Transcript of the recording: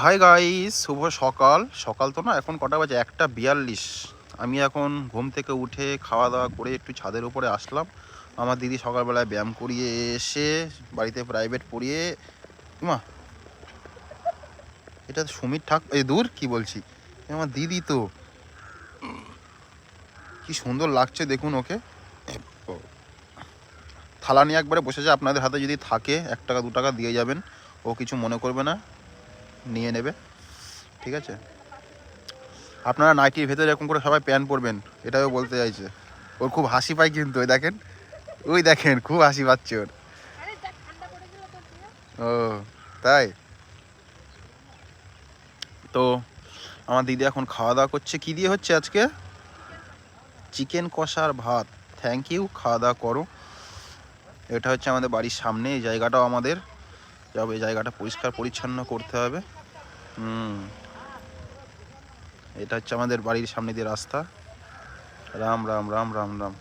Hi guys, শুভ সকাল। সকাল তো না, এখন কটা বাজে? 1:42। আমি এখন ঘুম থেকে উঠে খাওয়া দাওয়া করে একটু ছাদের উপরে আসলাম। আমার দিদি সকালবেলায় ব্যায়াম করিয়ে এসে বাড়িতে প্রাইভেট পড়িয়ে মা, এটা সুমিত এই দূর কি বলছি, আমার দিদি তো। কি সুন্দর লাগছে দেখুন ওকে। থালা নিয়ে একবারে বসেছে। আপনাদের হাতে যদি থাকে 1 টাকা 2 টাকা দিয়ে যাবেন, ও কিছু মনে করবে না, নিয়ে নেবে, ঠিক আছে? আপনারা নাইটির ভেতরে এরকম করে সবাই প্যান্ট পরবেন, এটাও বলতে চাইছে। ওর খুব হাসি পায় কিন্তু, ওই দেখেন খুব হাসি পাচ্ছে ওর। ও তাই? তো আমার দিদি এখন খাওয়া দাওয়া করছে। কি দিয়ে হচ্ছে আজকে? চিকেন কষা আর ভাত। থ্যাংক ইউ, খাওয়া দাওয়া করো। এটা হচ্ছে আমাদের বাড়ির সামনে, এই জায়গাটাও আমাদের। যাবে, এই জায়গাটা পরিষ্কার পরিচ্ছন্ন করতে হবে। এটা হচ্ছে আমাদের বাড়ির সামনে দিয়ে রাস্তা। রাম রাম রাম রাম রাম।